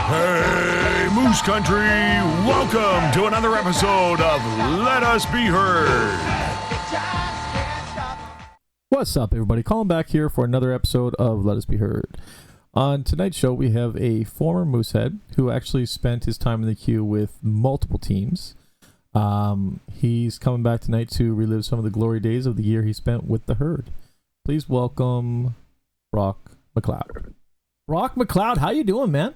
Hey, Moose Country! Welcome to another episode of Let Us Be Heard. What's up, everybody? Calling back here for another episode of Let Us Be Heard. On tonight's show, we have a former Moosehead who actually spent his time in the queue with multiple teams. He's coming back tonight to relive some of the glory days of the year he spent with the Herd. Please welcome Brock Mcleod. Brock Mcleod, how you doing, man?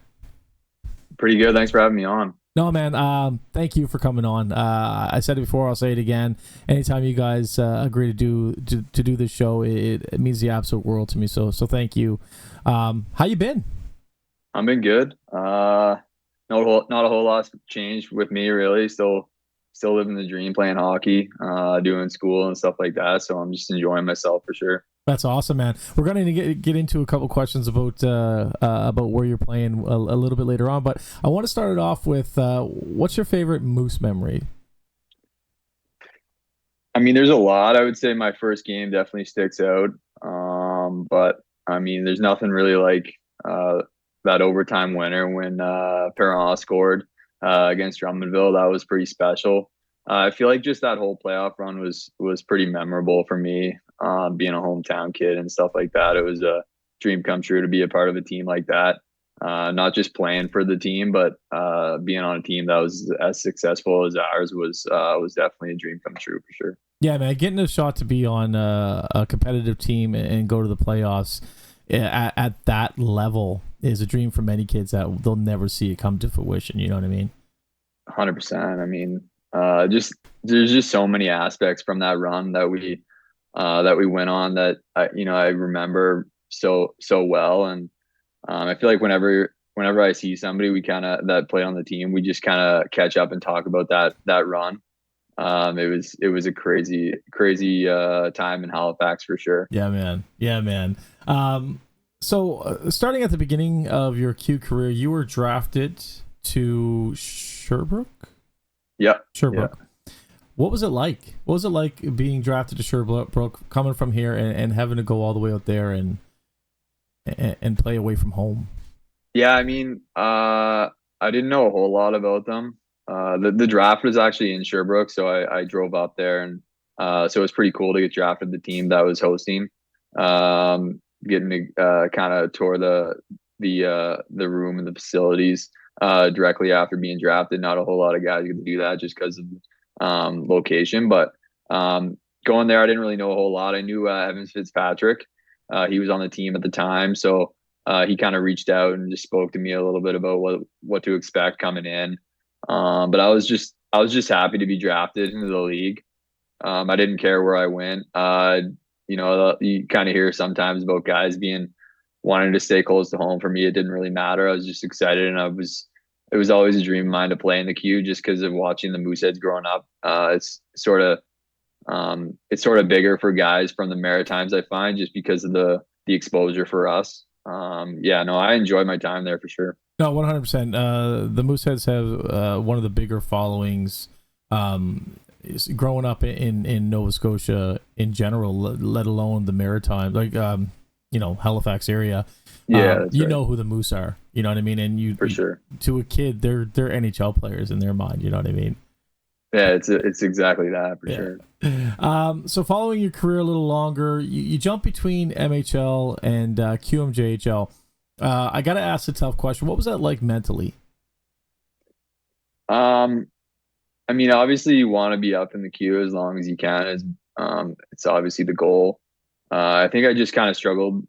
Pretty good. Thanks for having me on. No, man. Thank you for coming on. I said it before. I'll say it again. Anytime you guys agree to do this show, it means the absolute world to me. So thank you. How you been? I've been good. Not a whole lot's changed with me, really. Still living the dream, playing hockey, doing school and stuff like that. So I'm just enjoying myself for sure. That's awesome, man. We're going to get into a couple questions about where you're playing a little bit later on, but I want to start it off with what's your favorite Moose memory? I mean, there's a lot. I would say my first game definitely sticks out. But I mean, there's nothing really like that overtime winner when Perron scored against Drummondville. That was pretty special. I feel like just that whole playoff run was pretty memorable for me. Being a hometown kid and stuff like that, it was a dream come true to be a part of a team like that. Not just playing for the team, but being on a team that was as successful as ours was definitely a dream come true for sure. Yeah, man, getting a shot to be on a competitive team and go to the playoffs at that level is a dream for many kids that they'll never see it come to fruition. You know what I mean? 100%. I mean, there's just so many aspects from that run that we went on that I remember so well, and I feel like whenever I see somebody that played on the team, we just kind of catch up and talk about that run. It was a crazy time in Halifax for sure. Yeah, man. So starting at the beginning of your Q career, you were drafted to Sherbrooke. Yeah, Sherbrooke. Yeah. What was it like? What was it like being drafted to Sherbrooke, coming from here and having to go all the way out there and play away from home? Yeah, I mean, I didn't know a whole lot about them. The draft was actually in Sherbrooke, so I drove up there, and so it was pretty cool to get drafted the team that was hosting. Getting to kind of tour the room and the facilities directly after being drafted. Not a whole lot of guys get to do that just because of location, but going there, I didn't really know a whole lot. I knew Evans Fitzpatrick. He was on the team at the time, so he kind of reached out and just spoke to me a little bit about what to expect coming in. But I was just happy to be drafted into the league. I didn't care where I went. You kind of hear sometimes about guys wanting to stay close to home. For me, it didn't really matter. I was just excited, and it was always a dream of mine to play in the queue just because of watching the Mooseheads growing up. It's sort of bigger for guys from the Maritimes, I find, just because of the exposure for us. I enjoyed my time there for sure. No, 100%. The Mooseheads have one of the bigger followings growing up in Nova Scotia in general, let alone the Maritimes, like Halifax area. Yeah, you know who the Moose are. You know what I mean? And for sure, to a kid, they're NHL players in their mind. You know what I mean? Yeah, it's exactly that for sure. So following your career a little longer, you jump between MHL and QMJHL. I got to ask a tough question. What was that like mentally? I mean, obviously you want to be up in the queue as long as you can. It's obviously the goal. I think I just kind of struggled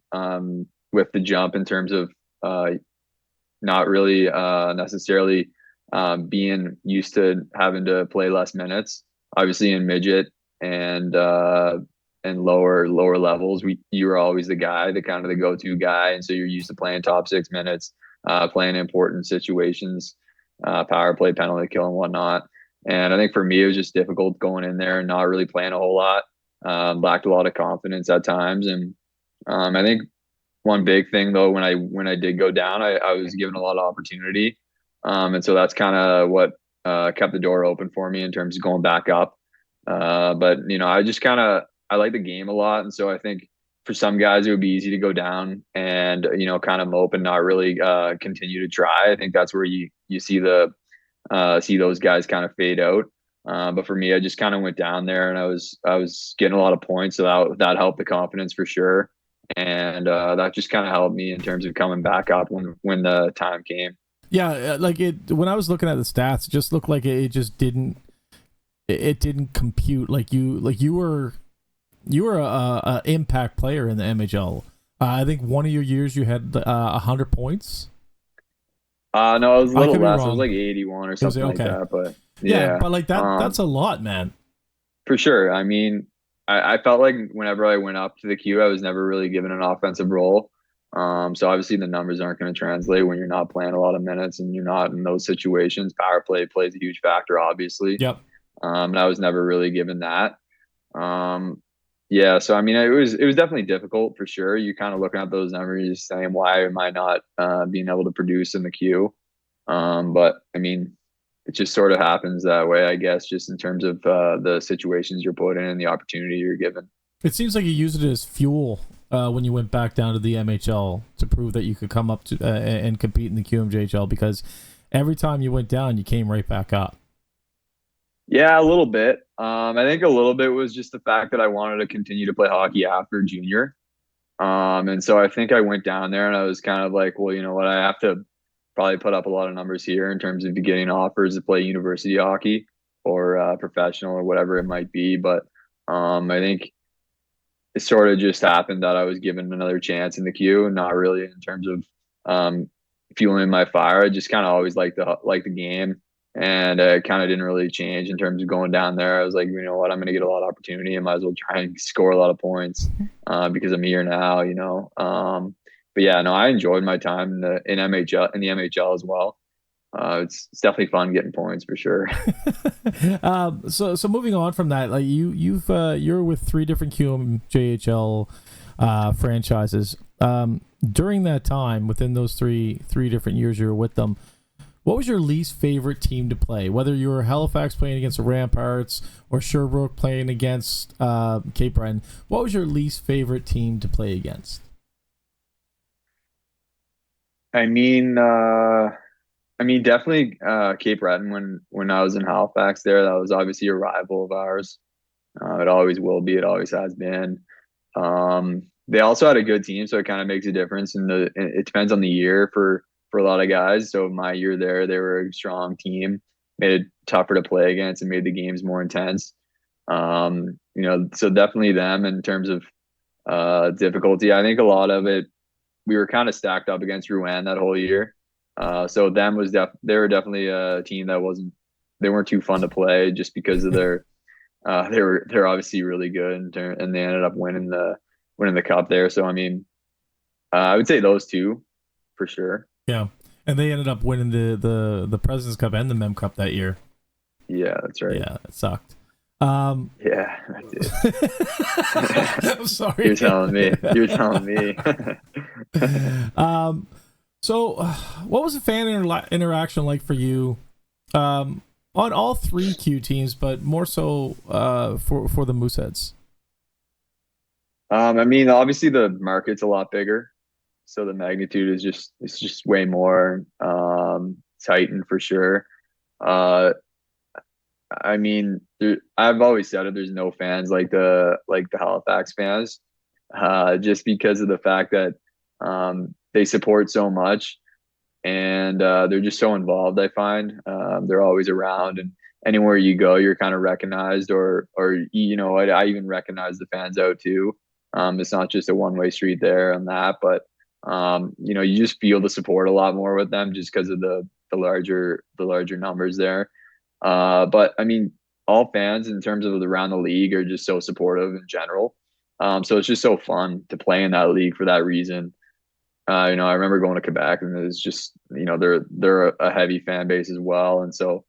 with the jump in terms of not really necessarily being used to having to play less minutes. Obviously in midget and lower levels, you were always the guy, the kind of the go-to guy, and so you're used to playing top 6 minutes, playing important situations, power play, penalty kill, and whatnot. And I think for me, it was just difficult going in there and not really playing a whole lot. Lacked a lot of confidence at times, and I think one big thing though, when I did go down, I was given a lot of opportunity, and so that's kind of what kept the door open for me in terms of going back up. But I just I like the game a lot, and so I think for some guys it would be easy to go down and kind of mope and not really continue to try. I think that's where you see those guys kind of fade out. But for me, I just kind of went down there and I was getting a lot of points, so that helped the confidence for sure, and that just kind of helped me in terms of coming back up when the time came. Yeah, like it when I was looking at the stats, it just looked like it just didn't it didn't compute. You were a impact player in the MHL. I think one of your years you had 100 points. No, it was a I little could be less. It wrong. was like 81 or something like Okay. that. But Yeah, yeah, but like that's a lot, man. for sure. I mean, I felt like whenever I went up to the queue, I was never really given an offensive role. So obviously the numbers aren't going to translate when you're not playing a lot of minutes and you're not in those situations. Power play plays a huge factor, obviously. Yep. And I was never really given that. Um, yeah, so I mean, it was definitely difficult for sure. You kind of looking at those numbers, saying, "Why am I not being able to produce in the queue?" But I mean, it just sort of happens that way, I guess, just in terms of the situations you're put in and the opportunity you're given. It seems like you used it as fuel when you went back down to the MHL to prove that you could come up to and compete in the QMJHL, because every time you went down, you came right back up. Yeah, a little bit. I think a little bit was just the fact that I wanted to continue to play hockey after junior. And so I think I went down there and I was kind of like, well, you know what, I have to probably put up a lot of numbers here in terms of getting offers to play university hockey or professional or whatever it might be. But I think it sort of just happened that I was given another chance in the queue, and not really in terms of fueling my fire. I just kind of always liked the game, and it kind of didn't really change in terms of going down there. I was like, you know what, I'm going to get a lot of opportunity. I might as well try and score a lot of points because I'm here now. But yeah, no, I enjoyed my time in the MHL as well. It's definitely fun getting points for sure. So moving on from that, like you're with 3 different QMJHL franchises. During that time, within those three different years you were with them, what was your least favorite team to play? Whether you were Halifax playing against the Ramparts or Sherbrooke playing against Cape Breton, what was your least favorite team to play against? I mean, definitely Cape Breton when I was in Halifax there. That was obviously a rival of ours. It always will be. It always has been. They also had a good team, so it kind of makes a difference. It depends on the year for a lot of guys. So my year there, they were a strong team, made it tougher to play against, and made the games more intense. So definitely them in terms of difficulty. I think a lot of it, we were kind of stacked up against Rouen that whole year. So them was they were definitely a team that they weren't too fun to play just because of their they're obviously really good and they ended up winning the cup there. So I mean, I would say those two for sure. Yeah, and they ended up winning the President's Cup and the Mem Cup that year. Yeah, that's right. Yeah, it sucked. Yeah, I did. I'm sorry. You're telling me. You're telling me. So, what was the fan interaction like for you on all 3 Q teams, but more so for the Mooseheads? I mean, obviously the market's a lot bigger, so the magnitude is just way more tightened for sure. Uh, I mean, I've always said it. There's no fans like the Halifax fans, just because of the fact that they support so much and they're just so involved. I find they're always around, and anywhere you go, you're kind of recognized, or I even recognize the fans out too. It's not just a one-way street there on that, but you just feel the support a lot more with them just because of the larger numbers there. But I mean, all fans in terms of around the league are just so supportive in general. So it's just so fun to play in that league for that reason. I remember going to Quebec, and it's just they're a heavy fan base as well, and so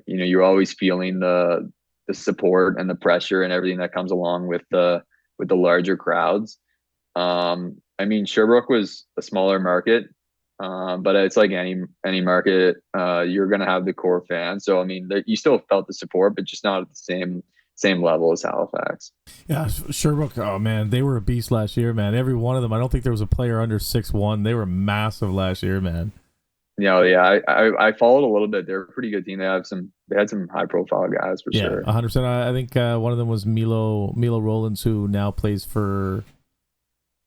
you're always feeling the support and the pressure and everything that comes along with the larger crowds. I mean, Sherbrooke was a smaller market, but it's like any market. You're gonna have the core fans, so I mean, you still felt the support, but just not at the same level as Halifax. Yeah, Sherbrooke. Oh man, they were a beast last year, man. Every one of them. I don't think there was a player under 6'1". They were massive last year, man. Yeah, I followed a little bit. They're a pretty good team. They had some high profile guys for Yeah, sure. 100%. I think one of them was Milo Rollins, who now plays for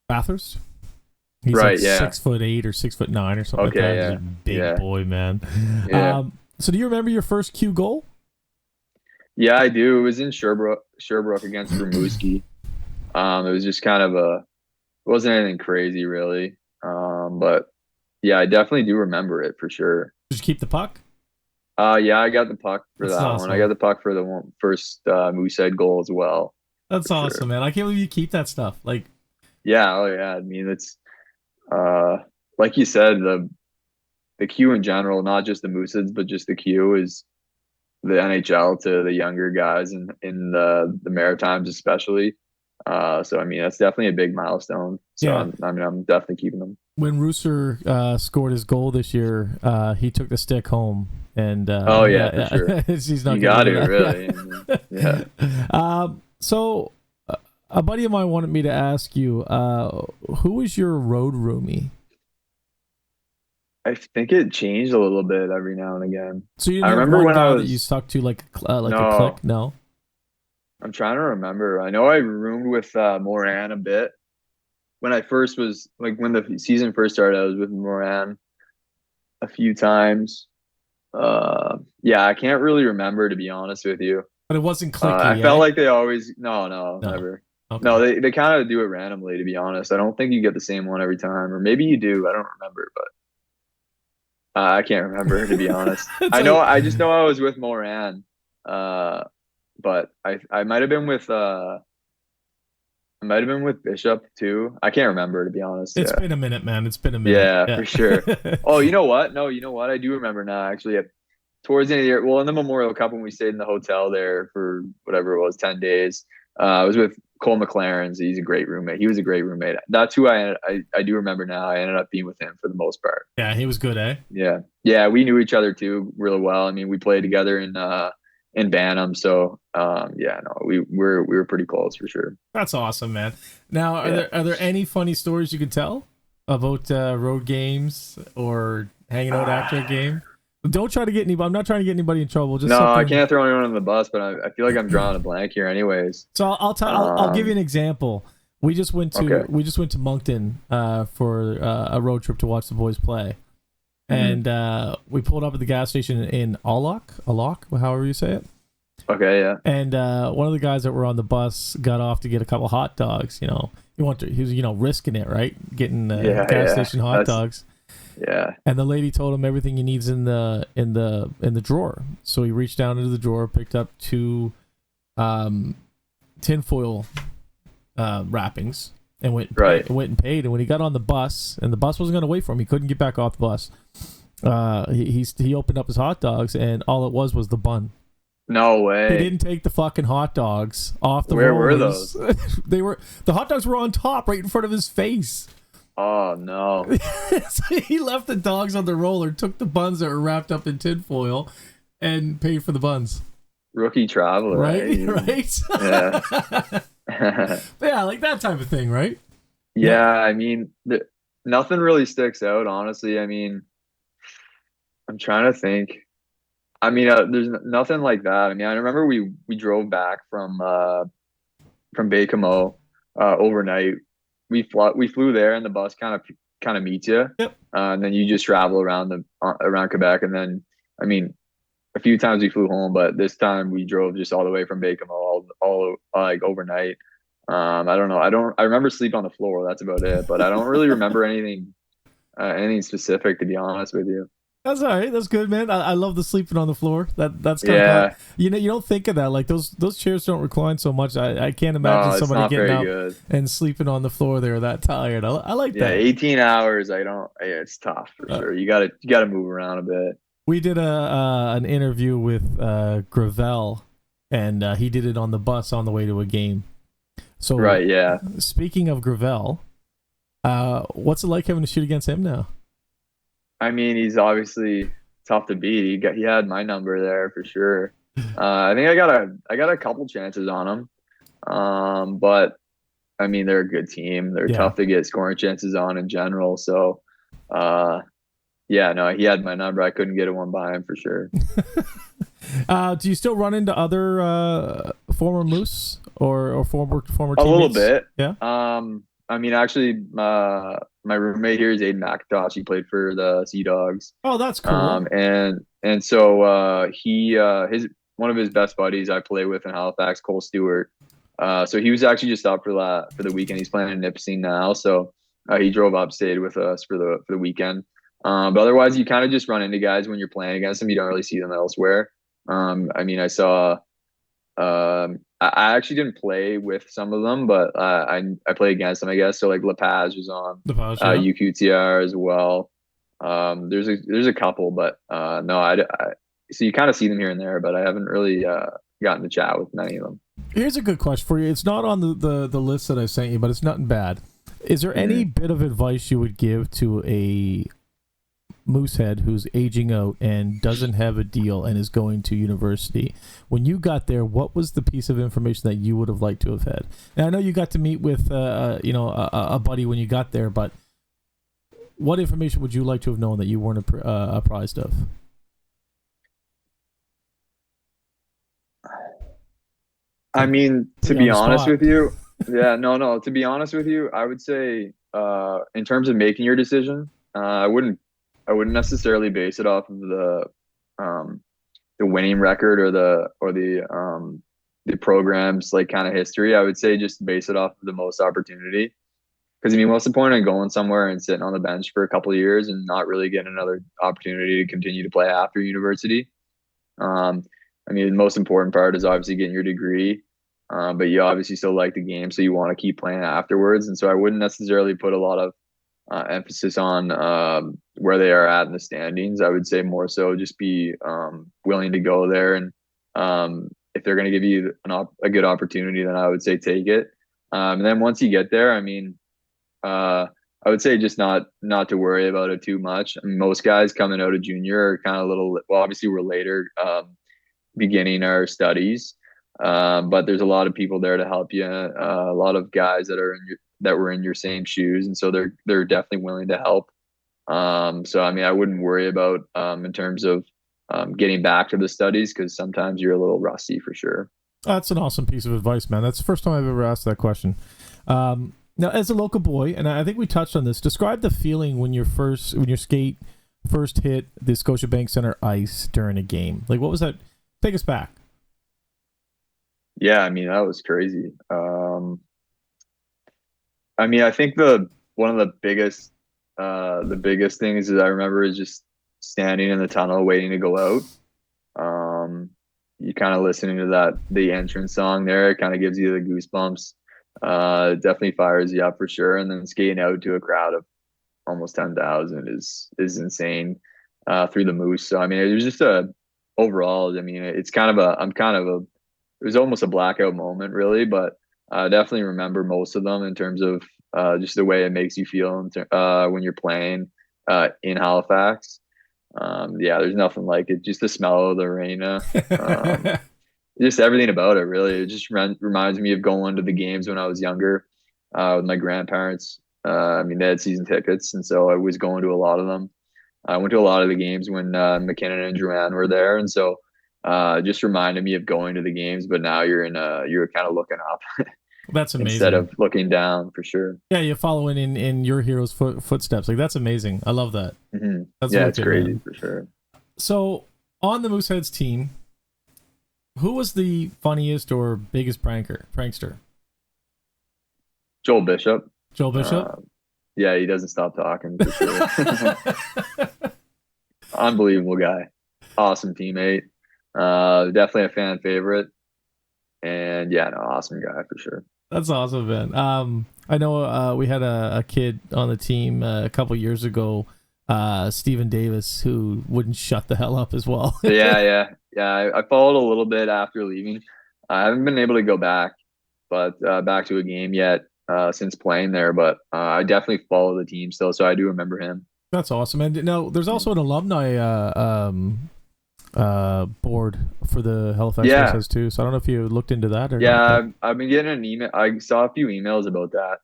Bathurst. He's Right, like yeah. 6'8" or 6'9" or something like that. Yeah. He's a big boy, man. Yeah. So do you remember your first Q goal? Yeah, I do. It was in Sherbrooke against Rimouski. It was just kind of it wasn't anything crazy really. But yeah, I definitely do remember it for sure. Did you keep the puck? Yeah, I got the puck for That's that awesome. one. I got the puck for the first Moosehead goal as well. That's awesome, man. I can't believe you keep that stuff. Like, yeah, oh yeah. I mean, it's like you said, the Q in general, not just the Mooseheads, but just the Q is the NHL to the younger guys in the Maritimes especially. So I mean, that's definitely a big milestone. So yeah. I'm definitely keeping them. When Rooser scored his goal this year, he took the stick home, and for sure. He's not. You got it, really. Yeah. So a buddy of mine wanted me to ask you, who was your road roomie? I think it changed a little bit every now and again. So you didn't I have remember one when guy I was that you stuck to like a No. clique? No. I'm trying to remember. I know I roomed with Moran a bit when I first was like when the season first started. I was with Moran a few times. Yeah, I can't really remember, to be honest with you. But it wasn't clicky. I felt like they always no, never. Okay. No, they kind of do it randomly, to be honest. I don't think you get the same one every time, or maybe you do. I don't remember, but I can't remember, to be honest. I just know I was with Moran, but I might have been with Bishop too. I can't remember, to be honest. It's been a minute, man. It's been a minute. Yeah, for sure. Oh, you know what? No, you know what? I do remember now. Actually, towards the end of the year, well, in the Memorial Cup when we stayed in the hotel there for whatever it was, 10 days. I was with Cole McLaren. He's a great roommate. He was a great roommate. That's who I do remember now. I ended up being with him for the most part. Yeah, he was good, eh? Yeah, we knew each other too really well. I mean, we played together in Bantam, so we were pretty close for sure. That's awesome, man. Now, are there any funny stories you could tell about road games or hanging out after a game? Don't try to get anybody. I'm not trying to get anybody in trouble. Just I can't throw anyone on the bus, but I feel like I'm drawing a blank here, anyways. So I'll give you an example. We just went to Moncton for a road trip to watch the boys play, and we pulled up at the gas station in Alloc, however you say it. Okay, yeah. And one of the guys that were on the bus got off to get a couple hot dogs. You know, he was risking it, right? Getting gas station hot dogs. Yeah. And the lady told him everything he needs in the drawer. So he reached down into the drawer, picked up 2 tinfoil wrappings, and went and paid. And when he got on the bus, and the bus wasn't going to wait for him, he couldn't get back off the bus. He opened up his hot dogs, and all it was the bun. No way. He didn't take the fucking hot dogs off the Where rollers. were those? The hot dogs were on top, right in front of his face. Oh no. So he left the dogs on the roller, took the buns that were wrapped up in tinfoil, and paid for the buns. Rookie traveler, right? Yeah. Yeah, like that type of thing, right? Yeah, I mean, nothing really sticks out, honestly. I mean, I'm trying to think. I mean, there's nothing like that. I mean, I remember we drove back from Baie-Comeau overnight. We flew there, and the bus kind of meets you. Yep. And then you just travel around Quebec, and then I mean, a few times we flew home, but this time we drove just all the way from Baie-Comeau all like overnight. I don't know. I remember sleep on the floor. That's about it. But I don't really remember anything specific, to be honest with you. That's all right. That's good, man. I love the sleeping on the floor. That's kind of fun. You don't think of that. Like those chairs don't recline so much. I can't imagine somebody getting up and sleeping on the floor. They're that tired. I like that. 18 hours. It's tough for sure. You gotta move around a bit. We did an interview with Gravel, and he did it on the bus on the way to a game. So right, yeah. Speaking of Gravel, what's it like having to shoot against him now? I mean, he's obviously tough to beat. He had my number there for sure. I think I got a couple chances on him. But I mean, they're a good team. They're Yeah. tough to get scoring chances on in general. So, uh, yeah, no, he had my number. I couldn't get a one by him for sure. Do you still run into other former Moose or former A little teammates? bit. Yeah. I mean, actually, my roommate here is Aiden McIntosh. He played for the Sea Dogs. Oh, that's cool. And so he his one of his best buddies I play with in Halifax, Cole Stewart. So he was actually just up for the weekend. He's playing in Nipissing now, so he drove up, stayed with us for the weekend. But otherwise, you kind of just run into guys when you're playing against them. You don't really see them elsewhere. I mean, I saw. I actually didn't play with some of them, but I played against them, I guess. So like La Paz was on, The Paz, yeah. UQTR as well. There's a couple, but no, so you kind of see them here and there, but I haven't really gotten to chat with many of them. Here's a good question for you. It's not on the list that I sent you, but it's nothing bad. Is there any bit of advice you would give to a moosehead who's aging out and doesn't have a deal and is going to university? When you got there, what was the piece of information that you would have liked to have had? And I know you got to meet with a buddy when you got there, but what information would you like to have known that you weren't apprised of? I mean, to You're be on the honest spot. with you, yeah, no. To be honest with you, I would say, in terms of making your decision, I wouldn't necessarily base it off of um, the winning record or the program's like kind of history. I would say just base it off of the most opportunity. Because I mean, what's the point of going somewhere and sitting on the bench for a couple of years and not really getting another opportunity to continue to play after university? Um, I mean, the most important part is obviously getting your degree, but you obviously still like the game, so you want to keep playing afterwards. And so I wouldn't necessarily put a lot of emphasis on where they are at in the standings. I would say more so just be willing to go there, and if they're going to give you a good opportunity, then I would say take it. And then once you get there, I mean, I would say just not to worry about it too much. I mean, most guys coming out of junior are kind of a little. Well, obviously we're later beginning our studies, but there's a lot of people there to help you. A lot of guys that were in your same shoes, and so they're definitely willing to help. So I mean, I wouldn't worry about in terms of getting back to the studies, because sometimes you're a little rusty for sure. That's an awesome piece of advice, man. That's the first time I've ever asked that question. Now, as a local boy, and I think we touched on this, describe the feeling when your skate first hit the Scotiabank Center ice during a game. Like, what was that? Take us back. Yeah, I mean, that was crazy. I mean, I think one of the biggest things that I remember is just standing in the tunnel waiting to go out. You kind of listening to the entrance song there, it kind of gives you the goosebumps. It definitely fires you up for sure. And then skating out to a crowd of almost 10,000 is insane through the Moose. So I mean, it was just overall. I mean, it's kind of it was almost a blackout moment, really, but I definitely remember most of them in terms of just the way it makes you feel when you're playing in Halifax. Yeah, there's nothing like it. Just the smell of the arena, just everything about it. Really, it just reminds me of going to the games when I was younger with my grandparents. I mean, they had season tickets, and so I was going to a lot of them. I went to a lot of the games when McKinnon and Drouin were there, and so just reminded me of going to the games. But now you're kind of looking up That's amazing. instead of looking down, for sure. Yeah, you're following in your hero's footsteps. Like, that's amazing. I love that. Mm-hmm. That's Yeah, it's crazy, man. for sure. So, on the Mooseheads team, who was the funniest or biggest prankster? Joel Bishop. Joel Bishop? Yeah, he doesn't stop talking, for sure. Unbelievable guy. Awesome teammate. Definitely a fan favorite. And yeah, no, awesome guy for sure. That's awesome, man. I know we had a kid on the team a couple years ago, Stephen Davis, who wouldn't shut the hell up as well. Yeah. I followed a little bit after leaving. I haven't been able to go back, but back to a game yet since playing there. But I definitely follow the team still, so I do remember him. That's awesome. And now there's also an alumni board for the Halifax Yeah. Mooseheads too. So I don't know if you looked into that or not. Yeah, I've been getting an email. I saw a few emails about that.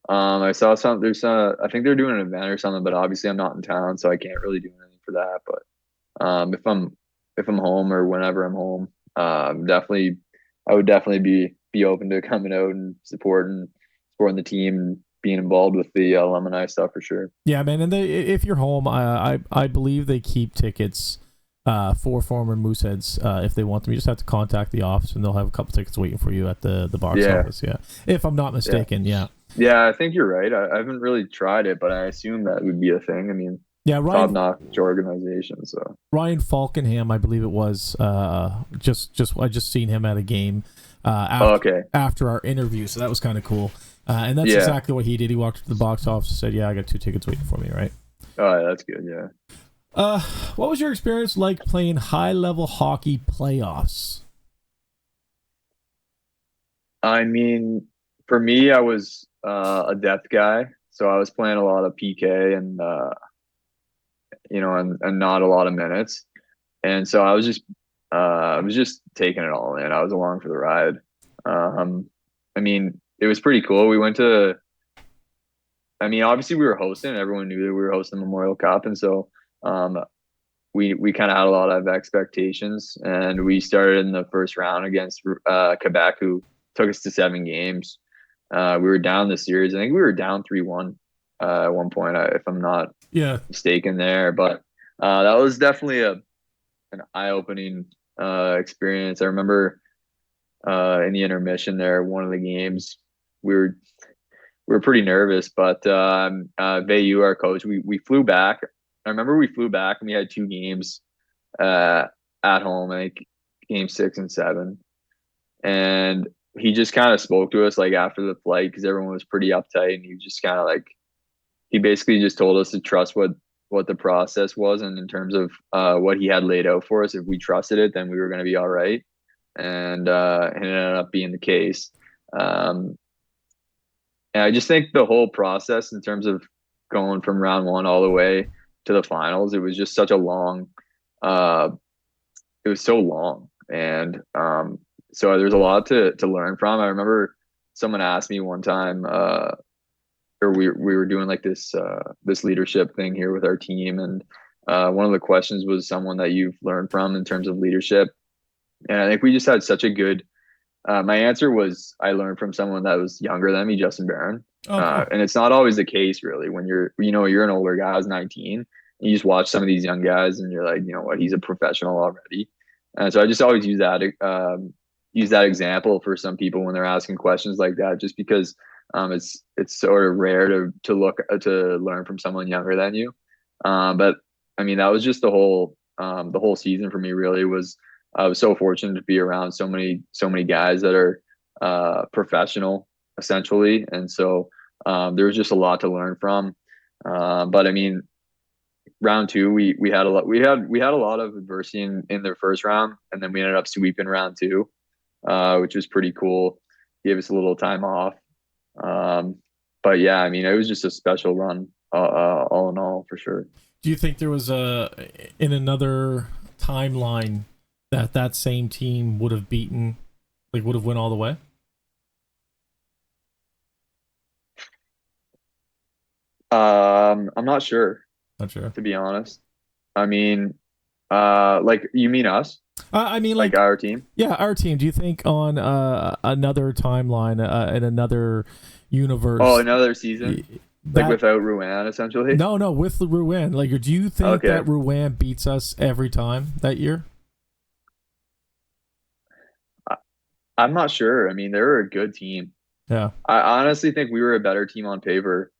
I saw some. I think they're doing an event or something, but obviously I'm not in town, so I can't really do anything for that. But if I'm home or whenever I'm home, definitely I would definitely be open to coming out and supporting the team and being involved with the alumni stuff for sure. Yeah, man. And if you're home, I believe they keep tickets for former Mooseheads if they want them. You just have to contact the office, and they'll have a couple tickets waiting for you at the box office. Yeah, if I'm not mistaken. Yeah. Yeah, I think you're right. I haven't really tried it, but I assume that would be a thing. I mean, yeah, top-notch organization. So Ryan Falkenham, I believe it was. I just seen him at a game after our interview, so that was kind of cool. And that's exactly what he did. He walked to the box office and said, "Yeah, I got 2 tickets waiting for me." Right. Oh, that's good. Yeah. What was your experience like playing high-level hockey playoffs? I mean, for me, I was a depth guy, so I was playing a lot of PK and and not a lot of minutes, and so I was just taking it all in. I was along for the ride. I mean, it was pretty cool. We went to. I mean, obviously we were hosting. Everyone knew that we were hosting the Memorial Cup, and so we kind of had a lot of expectations, and we started in the first round against Quebec, who took us to 7 games. We were down the series. I think we were down 3-1 at one point, if I'm not mistaken there. But that was definitely an eye-opening experience. I remember in the intermission there, one of the games, we were pretty nervous, but Vayu, our coach, we flew back. I remember we flew back and we had 2 games at home, I think game 6 and 7. And he just kind of spoke to us like after the flight because everyone was pretty uptight, and he just kind of like he basically just told us to trust what the process was, and in terms of what he had laid out for us, if we trusted it, then we were going to be all right. And it ended up being the case. And I just think the whole process in terms of going from round 1 all the way to the finals, it was just such a long it was so long, and so there's a lot to learn from. I remember someone asked me one time, or we were doing like this leadership thing here with our team, and one of the questions was someone that you've learned from in terms of leadership, and I think we just had such a good. My answer was I learned from someone that was younger than me, Justin Barron. And it's not always the case, really, when you're an older guy. I was 19. And you just watch some of these young guys, and you're like, you know what, he's a professional already. And so I just always use that example for some people when they're asking questions like that, just because it's sort of rare to learn from someone younger than you. But I mean, that was just the whole season for me. Really, was I was so fortunate to be around so many guys that are professional essentially, and so there was just a lot to learn from. But I mean, round 2 we had a lot of adversity in their first round, and then we ended up sweeping round 2, which was pretty cool. Gave us a little time off. But yeah, I mean, it was just a special run, all in all, for sure. Do you think there was in another timeline that same team would have went all the way? I'm not sure. Not sure, to be honest. I mean, like, you mean us? I mean, like our team? Yeah, our team. Do you think on another timeline, in another universe? Oh, another season? Like without Rouen, essentially? No, with Rouen. Like, do you think that Rouen beats us every time that year? I'm not sure. I mean, they were a good team. Yeah. I honestly think we were a better team on paper,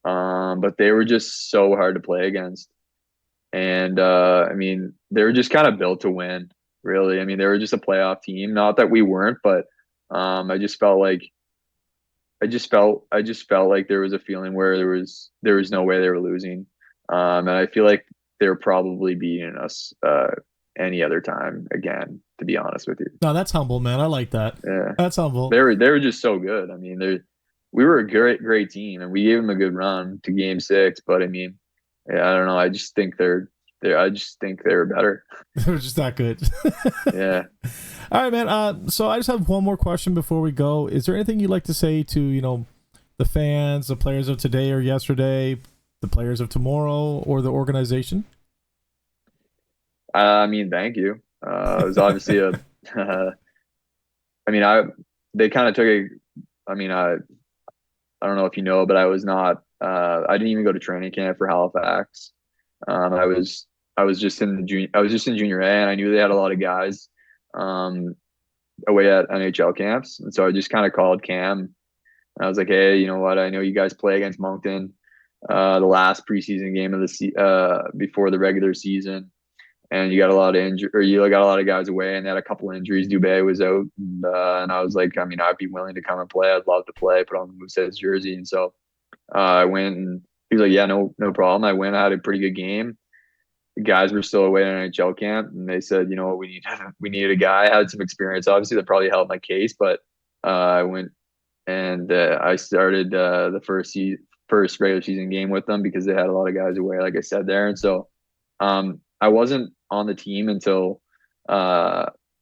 but they were just so hard to play against. And I mean, they were just kind of built to win, really. I mean, they were just a playoff team. Not that we weren't, but I just felt like there was a feeling where there was no way they were losing. And I feel like they were probably beating us any other time again, to be honest with you. No, that's humble, man. I like that. Yeah, that's humble. They were just so good. I mean, we were a great team, and we gave them a good run to game 6. But I mean, yeah, I don't know. I just think they're I just think they were better. They're just that good. Yeah. All right, man. So I just have one more question before we go. Is there anything you'd like to say to, the fans, the players of today or yesterday, the players of tomorrow, or the organization? I mean, thank you. It was obviously a. I mean, they kind of took a. I mean, I don't know if you know, but I was not. I didn't even go to training camp for Halifax. I was just in junior A, and I knew they had a lot of guys away at NHL camps, and so I just kind of called Cam. And I was like, hey, you know what? I know you guys play against Moncton, the last preseason game of before the regular season, and you got a lot of you got a lot of guys away, and they had a couple injuries. Dubé was out, and I was like, I mean, I'd be willing to come and play. I'd love to play, put on the Mooseheads jersey, and so I went, and he was like, yeah, no problem. I went, I had a pretty good game. The guys were still away at NHL camp, and they said, you know what, we needed a guy. I had some experience, obviously, that probably helped my case, but I went and I started the first regular season game with them because they had a lot of guys away, like I said there, and so I wasn't on the team until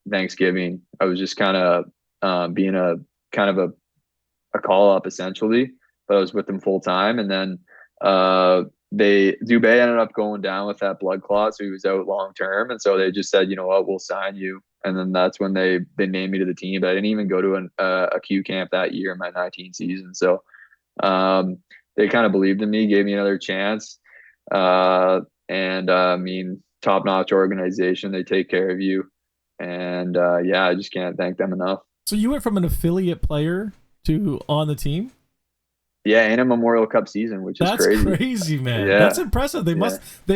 Thanksgiving. I was just kind of being a kind of a call up essentially, but I was with them full time, and then Dubé ended up going down with that blood clot, so he was out long term, and so they just said, you know what, we'll sign you, and then that's when they named me to the team. But I didn't even go to a Q camp that year in my 19 season, so they kind of believed in me, gave me another chance, and I mean, top notch organization. They take care of you, and yeah, I just can't thank them enough. So you went from an affiliate player to on the team? Yeah, in a Memorial Cup season, which is crazy. That's crazy, man. Yeah. That's impressive. They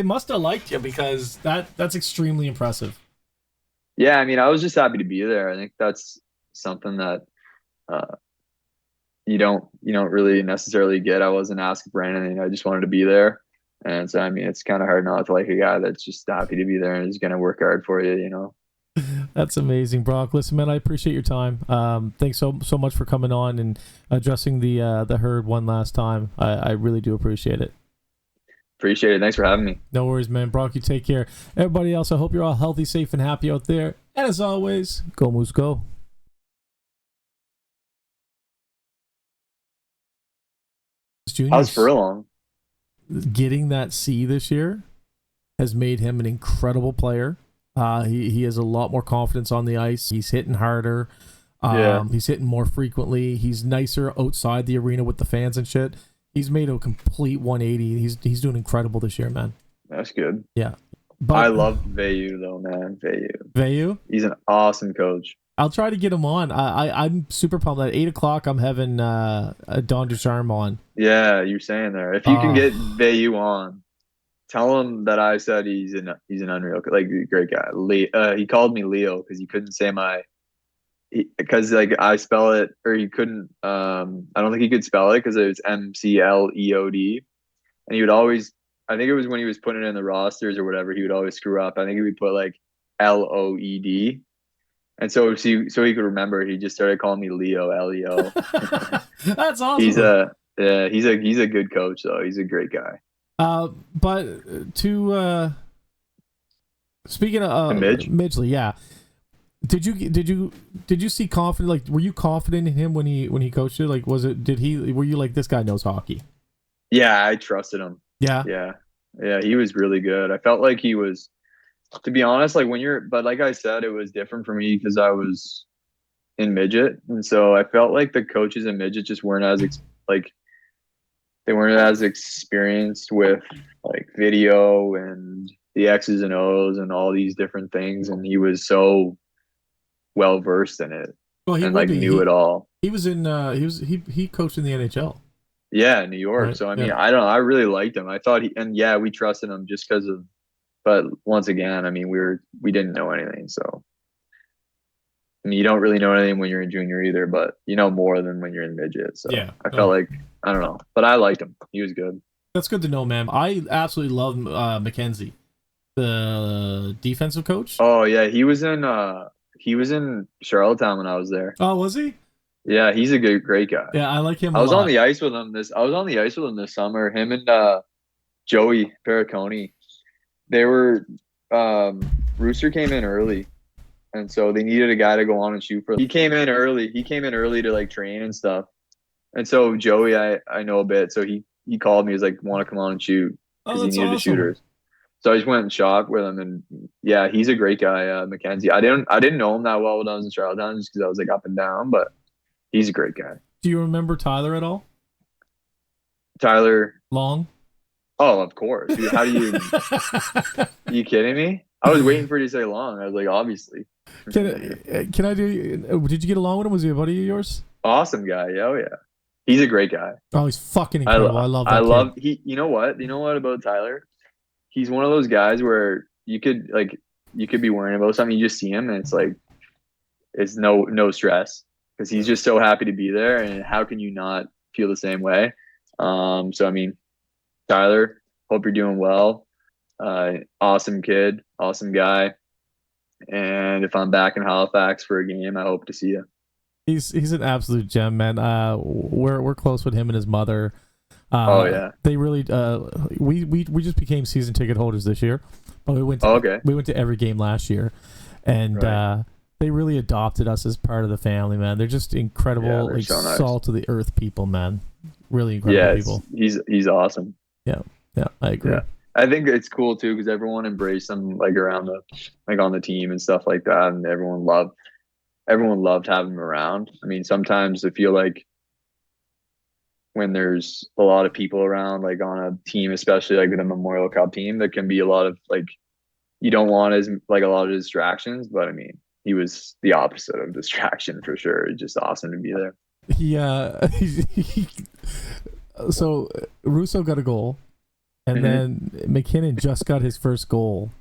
must have liked you, because that's extremely impressive. Yeah, I mean, I was just happy to be there. I think that's something that you don't really necessarily get. I wasn't asking for anything. I just wanted to be there. And so, I mean, it's kind of hard not to like a guy that's just happy to be there and is going to work hard for you. That's amazing, Brock. Listen, man, I appreciate your time. Thanks so much for coming on and addressing the herd one last time. I really do appreciate it. Appreciate it. Thanks for having me. No worries, man. Brock, you take care. Everybody else, I hope you're all healthy, safe, and happy out there. And as always, go Moose, go. How's Furlong? Getting that C this year has made him an incredible player. He has a lot more confidence on the ice. He's hitting harder. He's hitting more frequently. He's nicer outside the arena with the fans and shit. He's made a complete 180. He's doing incredible this year, man. That's good. Yeah. But I love Veyu though, man. Veyu. He's an awesome coach. I'll try to get him on. I'm super pumped. At 8:00, I'm having Don Ducharme on. Yeah, you're saying there. If you can get Veyu on, tell him that I said he's an unreal, like, great guy. He called me Leo because he couldn't say because like I spell it, or he couldn't. I don't think he could spell it because it was Mcleod, and he would always. I think it was when he was putting it in the rosters or whatever, he would always screw up. I think he would put like Loed. And so he could remember, he just started calling me Leo, Leo. That's awesome. He's a good coach though. He's a great guy. But to speaking of Midgley, yeah. Did you see confident? Like, were you confident in him when he coached you? Like, were you like, this guy knows hockey? Yeah, I trusted him. Yeah. Yeah, he was really good. I felt like he was, to be honest, like but like I said, it was different for me because I was in midget, and so I felt like the coaches in midget just weren't as they weren't as experienced with like video and the X's and O's and all these different things, and he was so well versed in it. Well, he and like knew it all. He was in he coached in the NHL. Yeah, New York. Right. So I mean, I don't know. I really liked him. I thought we trusted him just because of. But once again, I mean, we didn't know anything. So I mean, you don't really know anything when you're in junior either, but you know more than when you're in midget. So yeah, I felt like, I don't know, but I liked him. He was good. That's good to know, man. I absolutely love Mackenzie, the defensive coach. Oh yeah, he was in Charlottetown when I was there. Oh, was he? Yeah, he's a great guy. Yeah, I like him. I was on the ice with him this summer. Him and Joey Periconi. they were Rooster came in early, and so they needed a guy to go on and shoot for them. He came in early. He came in early to like train and stuff. And so Joey, I know a bit. So he called me. He was like, "Want to come on and shoot?" Oh, Because he that's needed a awesome. shooter. So I just went and shot with him, and yeah, he's a great guy, Mackenzie. I didn't know him that well when I was in Charlottetown, just because I was like up and down, but he's a great guy. Do you remember Tyler at all? Tyler, Long? oh, of course. Dude, how do you? Are you kidding me? I was waiting for you to say long. I was like, obviously. Can I do? Did you get along with him? Was he a buddy of yours? Awesome guy. Yeah, oh yeah. He's a great guy. Oh, he's fucking incredible. I love that. I kid. love he. You know what? You know what about Tyler? He's one of those guys where you could be worrying about something. You just see him, and it's like it's no stress because he's just so happy to be there. And how can you not feel the same way? So I mean, Tyler, hope you're doing well. Awesome kid, awesome guy. And if I'm back in Halifax for a game, I hope to see you. He's an absolute gem, man. We're close with him and his mother. Oh yeah, they really. We just became season ticket holders this year, but we went to every game last year, and right. They really adopted us as part of the family, man. They're just incredible, they're so nice. salt of the earth people, man. Really incredible people. He's awesome. Yeah, I agree. Yeah. I think it's cool too because everyone embraced him like around on the team and stuff like that, and everyone loved having him around. I mean, sometimes I feel like when there's a lot of people around, like on a team, especially like with a Memorial Cup team, there can be a lot of like you don't want a lot of distractions. But I mean, he was the opposite of distraction for sure. It's just awesome to be there. Yeah. So Russo got a goal. And then McKinnon just got his first goal.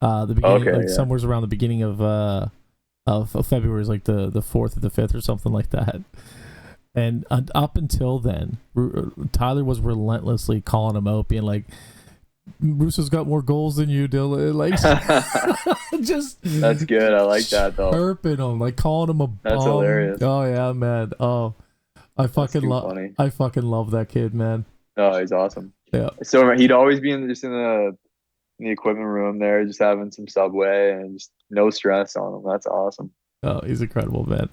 The beginning, somewhere around the beginning of February, is like the 4th or the 5th or something like that. And up until then, Tyler was relentlessly calling him out, being like, "Russo's got more goals than you, Dylan." Like, just that's good. I like that though. Chirping him, like calling him a bum. That's hilarious. Oh yeah, man. Oh, I fucking love that kid, man. Oh, he's awesome. Yeah. So he'd always be in the equipment room there, just having some Subway and just no stress on him. That's awesome. Oh, he's incredible, man.